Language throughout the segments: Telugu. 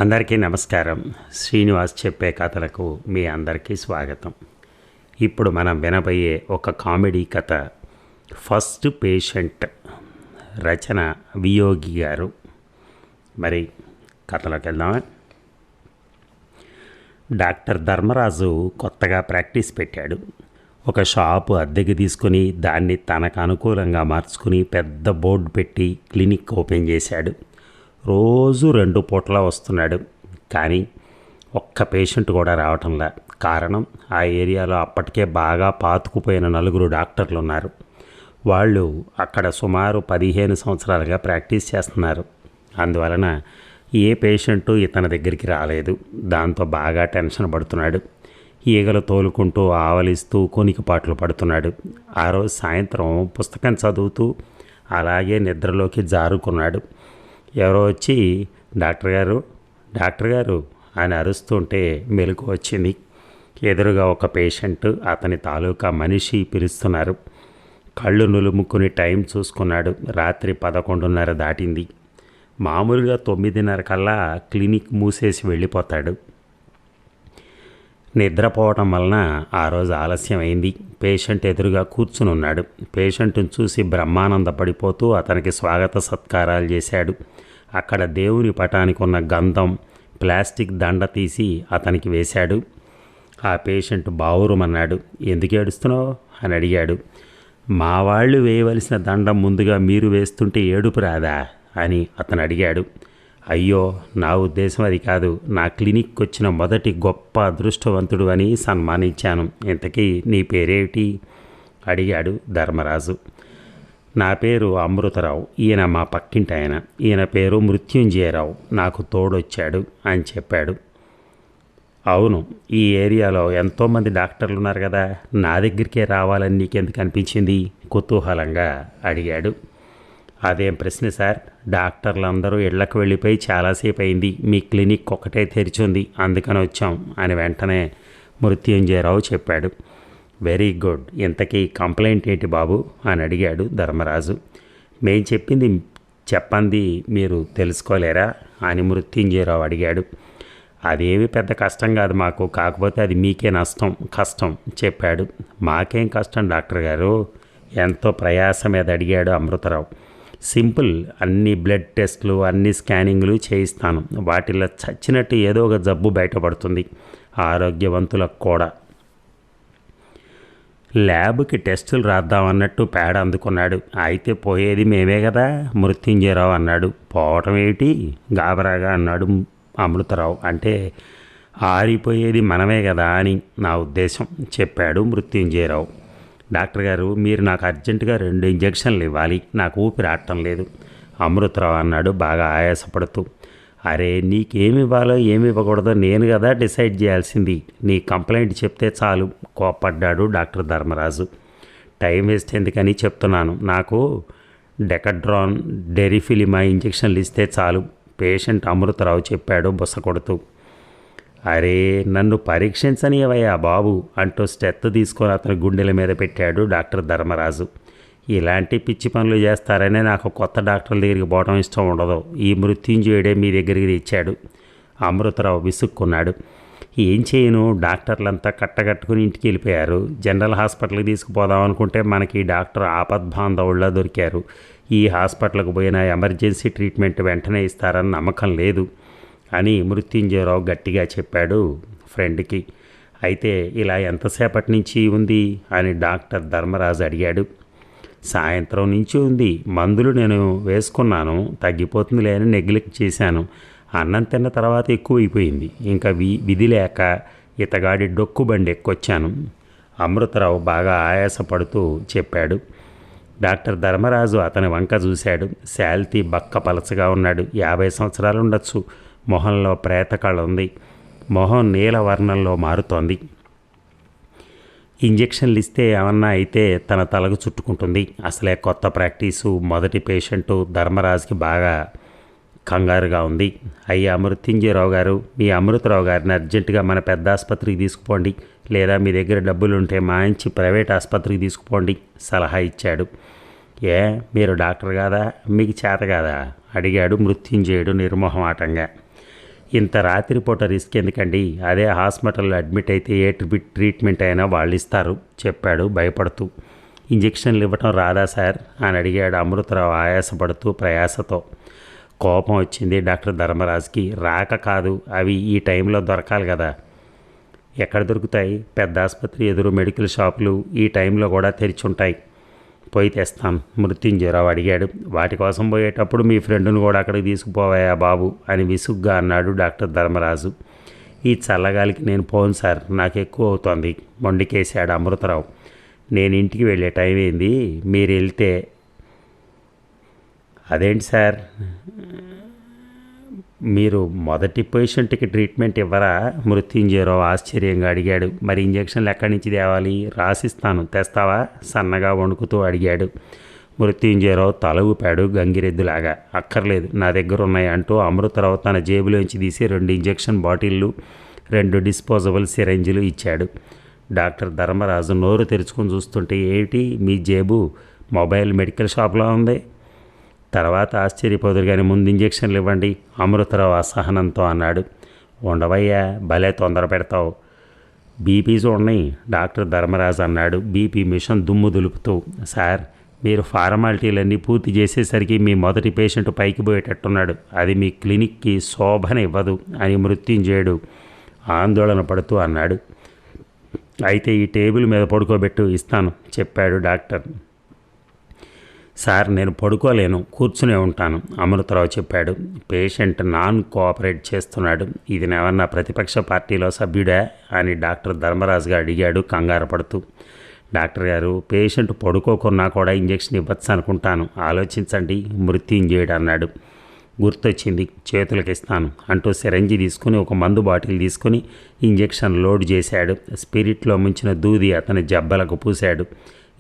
అందరికీ నమస్కారం. శ్రీనివాస్ చెప్పే కథలకు మీ అందరికీ స్వాగతం. ఇప్పుడు మనం వినబోయే ఒక కామెడీ కథ ఫస్ట్ పేషెంట్. రచన వియోగి గారు. మరి కథలోకి వెళ్దామా? డాక్టర్ ధర్మరాజు కొత్తగా ప్రాక్టీస్ పెట్టాడు. ఒక షాపు అద్దెకి తీసుకుని దాన్ని తనకు అనుకూలంగా మార్చుకుని పెద్ద బోర్డు పెట్టి క్లినిక్ ఓపెన్ చేశాడు. రోజు 2 పూటలా వస్తున్నాడు, కానీ ఒక్క పేషెంట్ కూడా రావటంలా. కారణం, ఆ ఏరియాలో అప్పటికే బాగా పాతుకుపోయిన 4 డాక్టర్లు ఉన్నారు. వాళ్ళు అక్కడ సుమారు 15 సంవత్సరాలుగా ప్రాక్టీస్ చేస్తున్నారు. అందువలన ఏ పేషెంటు ఇతని దగ్గరికి రాలేదు. దాంతో బాగా టెన్షన్ పడుతున్నాడు. ఈగలు తోలుకుంటూ ఆవలిస్తూ కొనికిపాట్లు పడుతున్నాడు. ఆ రోజు సాయంత్రం పుస్తకం చదువుతూ అలాగే నిద్రలోకి జారుకున్నాడు. ఎవరో వచ్చి డాక్టర్ గారు అని అరుస్తుంటే మెలకు వచ్చింది. ఎదురుగా ఒక పేషెంట్, అతని తాలూకా మనిషి పిలుస్తున్నారు. కళ్ళు నులుముకుని టైం చూసుకున్నాడు. రాత్రి 11:30 దాటింది. మామూలుగా 9:30 కల్లా క్లినిక్ మూసేసి వెళ్ళిపోతాడు. నిద్రపోవటం వలన ఆ రోజు ఆలస్యం అయింది. పేషెంట్ ఎదురుగా కూర్చుని ఉన్నాడు. పేషెంట్ను చూసి బ్రహ్మానందపడిపోతూ అతనికి స్వాగత సత్కారాలు చేశాడు. అక్కడ దేవుని పటానికి ఉన్న గంధం, ప్లాస్టిక్ దండ తీసి అతనికి వేశాడు. ఆ పేషెంట్ బావురుమన్నాడు. ఎందుకు ఏడుస్తున్నావు అని అడిగాడు. మా వాళ్ళు వేయవలసిన దండం ముందుగా మీరు వేస్తుంటే ఏడుపు రాదా అని అతను అడిగాడు. అయ్యో, నా ఉద్దేశం అది కాదు. నా క్లినిక్కి వచ్చిన మొదటి గొప్ప అదృష్టవంతుడు అని సన్మానించాను. ఇంతకీ నీ పేరేమిటి అడిగాడు ధర్మరాజు. నా పేరు అమృతరావు. ఈయన మా పక్కింటి ఆయన. ఈయన పేరు మృత్యుంజయరావు. నాకు తోడొచ్చాడు అని చెప్పాడు. అవును, ఈ ఏరియాలో ఎంతోమంది డాక్టర్లు ఉన్నారు కదా, నా దగ్గరికే రావాలని నీకెందుకు అనిపించింది కుతూహలంగా అడిగాడు. అదేం ప్రశ్న సార్, డాక్టర్లు అందరూ ఇళ్లకు వెళ్ళిపోయి చాలాసేపు అయింది. మీ క్లినిక్ ఒకటే తెరిచింది, అందుకని వచ్చాం అని వెంటనే మృత్యుంజయరావు చెప్పాడు. Very good. ఇంతకీ కంప్లైంట్ ఏంటి బాబు అని అడిగాడు ధర్మరాజు. మేం చెప్పండి మీరు తెలుసుకోలేరా అని మృత్యుంజయరావు అడిగాడు. అదేమి పెద్ద కష్టం కాదు మాకు, కాకపోతే అది మీకే కష్టం చెప్పాడు. మాకేం కష్టం డాక్టర్ గారు, ఎంతో ప్రయాస మీద అడిగాడు అమృతరావు. సింపుల్, అన్ని బ్లడ్ టెస్టులు, అన్ని స్కానింగ్లు చేయిస్తాను. వాటిలో చచ్చినట్టు ఏదో ఒక జబ్బు బయటపడుతుంది, ఆరోగ్యవంతులకు కూడా. ల్యాబ్కి టెస్టులు రాద్దామన్నట్టు పేడ అందుకున్నాడు. అయితే పోయేది మేమే కదా మృత్యుంజయరావు అన్నాడు. పోవటం ఏమిటి గాబరాగా అన్నాడు అమృతరావు. అంటే ఆరిపోయేది మనమే కదా అని నా ఉద్దేశం చెప్పాడు మృత్యుంజయరావు. డాక్టర్ గారు, మీరు నాకు అర్జెంటుగా 2 ఇంజక్షన్లు ఇవ్వాలి, నాకు ఊపిరి ఆడటం లేదు అమృతరావు అన్నాడు బాగా ఆయాసపడుతూ. అరే, నీకేమి ఇవ్వాలో ఏమి ఇవ్వకూడదో నేను కదా డిసైడ్ చేయాల్సింది. నీ కంప్లైంట్ చెప్తే చాలు కోప్పడ్డాడు డాక్టర్ ధర్మరాజు. టైం వేస్ట్ ఎందుకని చెప్తున్నాను. నాకు డెకడ్రాన్, డెరిఫిలిమా ఇంజక్షన్లు ఇస్తే చాలు పేషెంట్ అమృతరావు చెప్పాడు బుస కొడుతూ. అరే, నన్ను పరీక్షించనివయ్యా బాబు అంటూ స్టెత్ తీసుకొని అతని గుండెల మీద పెట్టాడు డాక్టర్ ధర్మరాజు. ఇలాంటి పిచ్చి పనులు చేస్తారనే నాకు కొత్త డాక్టర్ల దగ్గరికి పోవడం ఇష్టం ఉండదు. ఈ మృత్యుంజయుడే మీ దగ్గరికి తెచ్చాడు అమృతరావు విసుక్కున్నాడు. ఏం చేయను, డాక్టర్లంతా కట్టగట్టుకుని ఇంటికి వెళ్ళిపోయారు. జనరల్ హాస్పిటల్కి తీసుకుపోదాం అనుకుంటే మనకి డాక్టర్ ఆపద్బాంధవుల్లా దొరికారు. ఈ హాస్పిటల్కి పోయిన ఎమర్జెన్సీ ట్రీట్మెంట్ వెంటనే ఇస్తారని నమ్మకం లేదు అని మృత్యుంజయరావు గట్టిగా చెప్పాడు ఫ్రెండ్కి. అయితే ఇలా ఎంతసేపటి నుంచి ఉంది అని డాక్టర్ ధర్మరాజు అడిగాడు. సాయంత్రం నుంచి ఉంది. మందులు నేను వేసుకున్నాను, తగ్గిపోతుందిలే అని నెగ్లెక్ట్ చేశాను. అన్నం తిన్న తర్వాత ఎక్కువైపోయింది. ఇంకా విధి లేక ఇతగాడి డొక్కు బండి ఎక్కొచ్చాను అమృతరావు బాగా ఆయాసపడుతూ చెప్పాడు. డాక్టర్ ధర్మరాజు అతని వంక చూశాడు. శాల్తీ బక్క పలచగా ఉన్నాడు. 50 సంవత్సరాలు ఉండొచ్చు. మొహంలో ప్రేతకళ ఉంది. మొహం నీల వర్ణంలో మారుతోంది. ఇంజక్షన్లు ఇస్తే ఏమన్నా అయితే తన తలకు చుట్టుకుంటుంది. అసలే కొత్త ప్రాక్టీసు, మొదటి పేషెంటు. ధర్మరాజుకి బాగా కంగారుగా ఉంది. అయ్యా మృత్యుంజయరావు గారు, మీ అమృతరావు గారిని అర్జెంటుగా మన పెద్ద ఆసుపత్రికి తీసుకుపోండి, లేదా మీ దగ్గర డబ్బులుంటే మాయించి ప్రైవేట్ ఆసుపత్రికి తీసుకుపోండి సలహా ఇచ్చాడు. ఏ, మీరు డాక్టర్ కాదా, మీకు చేత కాదా అడిగాడు మృత్యుంజయుడు నిర్మోహమాటంగా. ఇంత రాత్రిపూట రిస్క్ ఎందుకండి, అదే హాస్పిటల్లో అడ్మిట్ అయితే ఏ ట్రీట్మెంట్ అయినా వాళ్ళు ఇస్తారు చెప్పాడు భయపడుతూ. ఇంజెక్షన్లు ఇవ్వటం రాదా సార్ అని అడిగాడు అమృతరావు ఆయాసపడుతూ ప్రయాసతో. కోపం వచ్చింది డాక్టర్ ధర్మరాజుకి. రాక కాదు, అవి ఈ టైంలో దొరకాలి కదా. ఎక్కడ దొరుకుతాయి? పెద్ద ఆసుపత్రి ఎదురు మెడికల్ షాపులు ఈ టైంలో కూడా తెరిచుంటాయి. పోయి తెస్తాను మృత్యుంజయరావు అడిగాడు. వాటి కోసం పోయేటప్పుడు మీ ఫ్రెండ్ను కూడా అక్కడికి తీసుకుపోవాయా బాబు అని విసుగ్గా అన్నాడు డాక్టర్ ధర్మరాజు. ఈ చల్లగాలికి నేను పోను సార్, నాకు ఎక్కువ అవుతోంది మొండికేశాడు అమృతరావు. నేను ఇంటికి వెళ్ళే టైం ఏంది, మీరు వెళ్తే. అదేంటి సార్, మీరు మొదటి పేషెంట్కి ట్రీట్మెంట్ ఇవ్వరా? మృత్యుంజయరావు ఆశ్చర్యంగా అడిగాడు. మరి ఇంజక్షన్లు ఎక్కడి నుంచి తేవాలి? రాసిస్తాను, తెస్తావా సన్నగా వణుకుతూ అడిగాడు. మృత్యుంజయరావు తల ఊపాడు గంగిరెద్దులాగా. అక్కర్లేదు, నా దగ్గర ఉన్నాయి అంటూ అమృతరావు తన జేబులోంచి తీసి 2 ఇంజెక్షన్ బాటిళ్ళు 2 డిస్పోజబుల్ సిరంజిలు ఇచ్చాడు. డాక్టర్ ధర్మరాజు నోరు తెరుచుకొని చూస్తుంటే, ఏమిటి మీ జేబు మొబైల్ మెడికల్ షాప్లో ఉంది? తర్వాత ఆశ్చర్యపోదురు కానీ ముందు ఇంజక్షన్లు ఇవ్వండి అమృతరావు అసహనంతో అన్నాడు. ఉండవయ్యా, భలే తొందర పెడతావు. బీపీ చూడండి డాక్టర్ ధర్మరాజు అన్నాడు బీపీ మిషన్ దుమ్ము దులుపుతూ. సార్, మీరు ఫార్మాలిటీలన్నీ పూర్తి చేసేసరికి మీ మొదటి పేషెంట్ పైకి పోయేటట్టున్నాడు. అది మీ క్లినిక్కి శోభనివ్వదు అని మృత్యుంజయుడు ఆందోళన పడుతూ అన్నాడు. అయితే ఈ టేబుల్ మీద పడుకోబెట్టు, ఇస్తాను చెప్పాడు డాక్టర్. సార్, నేను పడుకోలేను, కూర్చునే ఉంటాను అమృతరావు చెప్పాడు. పేషెంట్ నాన్ కోఆపరేట్ చేస్తున్నాడు. ఇది ఏమన్నా ప్రతిపక్ష పార్టీలో సభ్యుడా అని డాక్టర్ ధర్మరాజుగా అడిగాడు కంగారు పడుతూ. డాక్టర్ గారు, పేషెంట్ పడుకోకున్నా కూడా ఇంజెక్షన్ ఇవ్వచ్చు అనుకుంటాను, ఆలోచించండి మృత్యుంజయుడు అన్నాడు. గుర్తొచ్చింది, చేతులకు ఇస్తాను అంటూ సిరంజి తీసుకుని ఒక మందు బాటిల్ తీసుకుని ఇంజెక్షన్ లోడ్ చేశాడు. స్పిరిట్లో ముంచిన దూది అతని జబ్బలకు పూశాడు.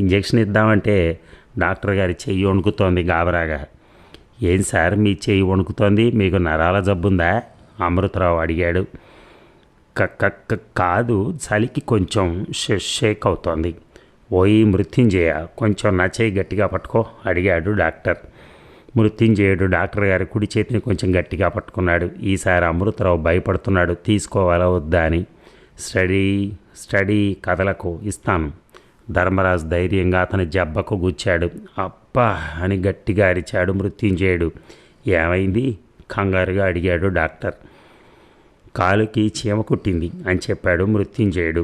ఇంజెక్షన్ ఇద్దామంటే డాక్టర్ గారి చెయ్యి వణుకుతోంది గాబరాగా. ఏం సార్, మీ చెయ్యి వణుకుతోంది, మీకు నరాల జబ్బుందా అమృతరావు అడిగాడు. కాదు, చలికి కొంచెం షేక్ అవుతోంది. ఓయి మృత్యుంజయ, కొంచెం నా చెయ్యి గట్టిగా పట్టుకో అడిగాడు డాక్టర్. మృత్యుంజయుడు డాక్టర్ గారి కుడి చేతిని కొంచెం గట్టిగా పట్టుకున్నాడు. ఈసారి అమృతరావు భయపడుతున్నాడు, తీసుకోవాలా వద్దా అని. స్టడీ కథలకు ఇస్తాను ధర్మరాజు ధైర్యంగా అతని జబ్బకు గుచ్చాడు. అప్పా అని గట్టిగా అరిచాడు మృత్యుంజయుడు. ఏమైంది కంగారుగా అడిగాడు డాక్టర్. కాలుకి చీమ కుట్టింది అని చెప్పాడు మృత్యుంజయుడు.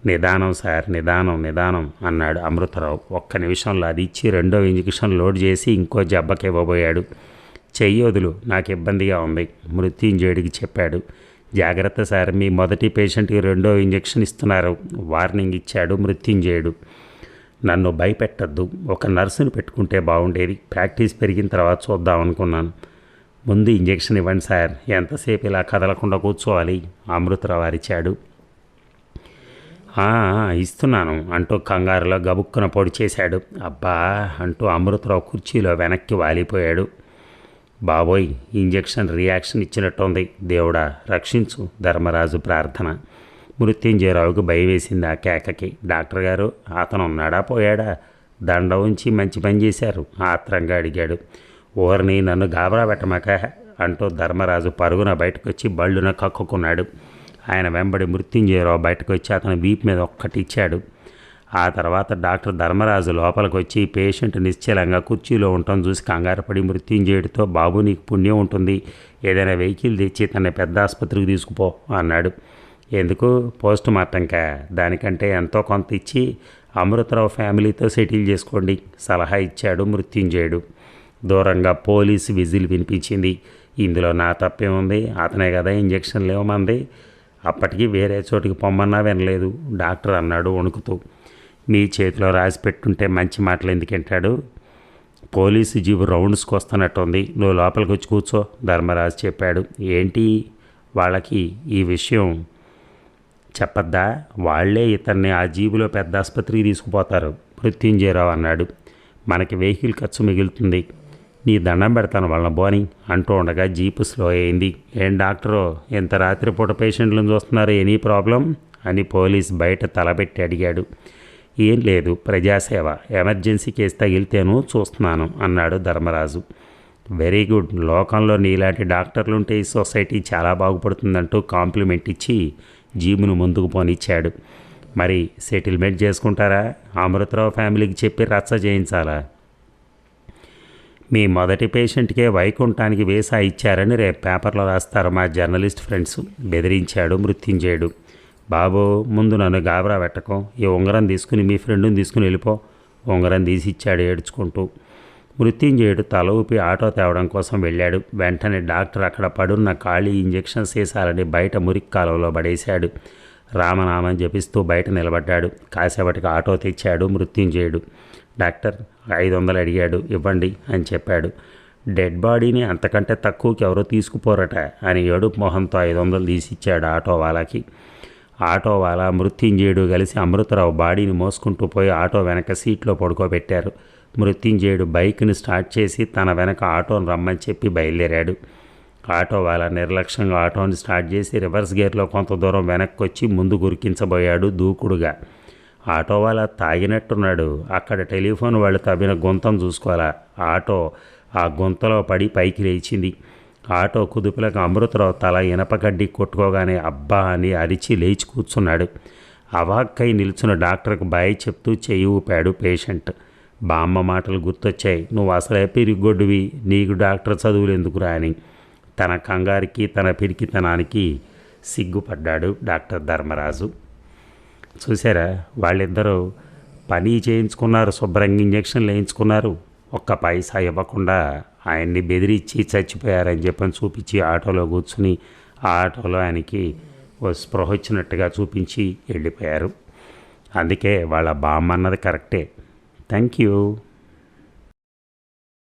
నిదానం సార్, నిదానం అన్నాడు అమృతరావు. ఒక్క నిమిషంలో అది ఇచ్చి 2వ ఇంజెక్షన్ లోడ్ చేసి ఇంకో జబ్బకి ఇవ్వబోయాడు. చెయ్యొదులు, నాకు ఇబ్బందిగా ఉంది మృత్యుంజయుడికి చెప్పాడు. జాగ్రత్త సార్, మీ మొదటి పేషెంట్కి 2వ ఇంజెక్షన్ ఇస్తున్నారు వార్నింగ్ ఇచ్చాడు మృత్యుంజయుడు. నన్ను భయపెట్టద్దు, ఒక నర్సును పెట్టుకుంటే బాగుండేది, ప్రాక్టీస్ పెరిగిన తర్వాత చూద్దాం అనుకున్నాను. ముందు ఇంజెక్షన్ ఇవ్వండి సార్, ఎంతసేపు ఇలా కదలకుండా కూర్చోవాలి అమృతరావు అరిచాడు. ఇస్తున్నాను అంటూ కంగారులో గబుక్కున పొడి చేశాడు. అబ్బా అంటూ అమృతరావు కుర్చీలో వెనక్కి వాలిపోయాడు. బాబోయ్, ఇంజెక్షన్ రియాక్షన్ ఇచ్చినట్టుంది, దేవుడా రక్షించు ధర్మరాజు ప్రార్థన. మృత్యుంజయరావుకు భయం వేసింది ఆ కేకకి. డాక్టర్ గారు, అతను ఉన్నాడా పోయాడా? దండ ఉంచి మంచి పని చేశారు ఆత్రంగా అడిగాడు. ఓర్ని, నన్ను గాబరా పెట్టమాక అంటూ ధర్మరాజు పరుగున బయటకు వచ్చి బళ్ళున కక్కుకున్నాడు. ఆయన వెంబడి మృత్యుంజయరావు బయటకు వచ్చి అతని వీపు మీద ఒక్కటి ఇచ్చాడు. ఆ తర్వాత డాక్టర్ ధర్మరాజు లోపలికి వచ్చి పేషెంట్ నిశ్చలంగా కుర్చీలో ఉండటం చూసి కంగారపడి మృత్యుంజయుడితో, బాబు నీకు పుణ్యం ఉంటుంది, ఏదైనా వెహికల్ తెచ్చి తన పెద్ద ఆసుపత్రికి తీసుకుపో అన్నాడు. ఎందుకు? పోస్ట్ మార్టంకా? దానికంటే ఎంతో కొంత ఇచ్చి అమృతరావు ఫ్యామిలీతో సెటిల్ చేసుకోండి సలహా ఇచ్చాడు మృత్యుంజయుడు. దూరంగా పోలీసు విజిల్ వినిపించింది. ఇందులో నా తప్పేముంది, అతనే కదా ఇంజక్షన్లు ఇవ్వమంది. అప్పటికి వేరే చోటికి పొమ్మన్నా వినలేదు డాక్టర్ అన్నాడు వణుకుతూ. మీ చేతిలో రాసి పెట్టుంటే మంచి మాటలు ఎందుకంటాడు? పోలీసు జీబు రౌండ్స్కి వస్తున్నట్టుంది, నువ్వు లోపలికి వచ్చి కూర్చో ధర్మరాజు చెప్పాడు. ఏంటి, వాళ్ళకి ఈ విషయం చెప్పద్దా? వాళ్లే ఇతన్ని ఆ జీబులో పెద్ద ఆసుపత్రికి తీసుకుపోతారు మృత్యుంజయరావు అన్నాడు. మనకి వెహికల్ ఖర్చు మిగులుతుంది, నీ దండం పెడతాను వాళ్ళ బోని అంటూ ఉండగా జీపు స్లో అయింది. ఏం డాక్టరు, ఎంత రాత్రిపూట పేషెంట్లను చూస్తున్నారు, ఎనీ ప్రాబ్లం అని పోలీస్ బయట తలబెట్టి అడిగాడు. ఏం లేదు, ప్రజాసేవ, ఎమర్జెన్సీ కేసు తగిలితేనూ చూస్తున్నాను అన్నాడు ధర్మరాజు. వెరీ గుడ్, లోకంలో నీలాంటి డాక్టర్లుంటే ఈ సొసైటీ చాలా బాగుపడుతుందంటూ కాంప్లిమెంట్ ఇచ్చి జీబును ముందుకు పోనిచ్చాడు. మరి సెటిల్మెంట్ చేసుకుంటారా? అమృతరావు ఫ్యామిలీకి చెప్పి రచ్చ చేయించాలా? మీ మొదటి పేషెంట్కే వైకుంఠానికి వీసా ఇచ్చారని రేపు పేపర్లో రాస్తారు మా జర్నలిస్ట్ ఫ్రెండ్స్, బెదిరించాడు మృత్యుంజయుడు. బాబు, ముందు నన్ను గాబరా పెట్టకం, ఈ ఉంగరం తీసుకుని మీ ఫ్రెండ్ని తీసుకుని వెళ్ళిపో. ఉంగరం తీసి ఇచ్చాడు ఏడ్చుకుంటూ. మృత్యుంజయుడు తల ఊపి ఆటో తేవడం కోసం వెళ్ళాడు. వెంటనే డాక్టర్ అక్కడ పడున్న ఖాళీ ఇంజెక్షన్ సీసాలని బయట మురికి కాలువలో పడేశాడు. రామనామం జపిస్తూ బయట నిలబడ్డాడు. కాసేపటికి ఆటో తెచ్చాడు మృత్యుంజయుడు. డాక్టర్ 500 అడిగాడు. ఇవ్వండి అని చెప్పాడు. డెడ్ బాడీని అంతకంటే తక్కువకి ఎవరో తీసుకుపోరట అని ఏడుపు మొహంతో 500 తీసిచ్చాడు ఆటో వాళ్ళకి. ఆటో వాళ్ళ మృత్యుంజయుడు కలిసి అమృతరావు బాడీని మోసుకుంటూ పోయి ఆటో వెనక సీట్లో పడుకోబెట్టారు. మృత్యుంజయుడు బైక్ని స్టార్ట్ చేసి తన వెనక ఆటోను రమ్మని చెప్పి బయలుదేరాడు. ఆటో వాళ్ళ నిర్లక్ష్యంగా ఆటోని స్టార్ట్ చేసి రివర్స్ గేర్లో కొంత దూరం వెనక్కి వచ్చి ముందు గురికించబోయాడు దూకుడుగా. ఆటో వాళ్ళ తాగినట్టున్నాడు. అక్కడ టెలిఫోన్ వాళ్ళు తవ్విన గుంతం చూసుకోవాలా. ఆటో ఆ గుంతలో పడి పైకి లేచింది. ఆటో కుదుపులకు అమృతరావు తల ఇనపగడ్డి కొట్టుకోగానే అబ్బా అని అరిచి లేచి కూర్చున్నాడు. అవాక్కై నిల్చున్న డాక్టర్కు బాయ్ చెప్తూ చెయ్యి ఊపాడు పేషెంట్. బామ్మ మాటలు గుర్తొచ్చాయి. నువ్వు అసలే పిరిగొడ్డువి, నీకు డాక్టర్ చదువులు ఎందుకురా అని. తన కంగారికి తన పిరికితనానికి సిగ్గుపడ్డాడు డాక్టర్ ధర్మరాజు. చూసారా, వాళ్ళిద్దరూ పని చేయించుకున్నారు, శుభ్రంగా ఇంజక్షన్లు వేయించుకున్నారు. ఒక్క పైసా ఇవ్వకుండా ఆయన్ని బెదిరించి చచ్చిపోయారని చెప్పని చూపించి ఆటోలో కూర్చుని ఆ ఆటోలో ఆయనకి ఓ స్పృహ వచ్చినట్టుగా చూపించి వెళ్ళిపోయారు. అందుకే వాళ్ళ బామ్మ అన్నది కరెక్టే. Thank you.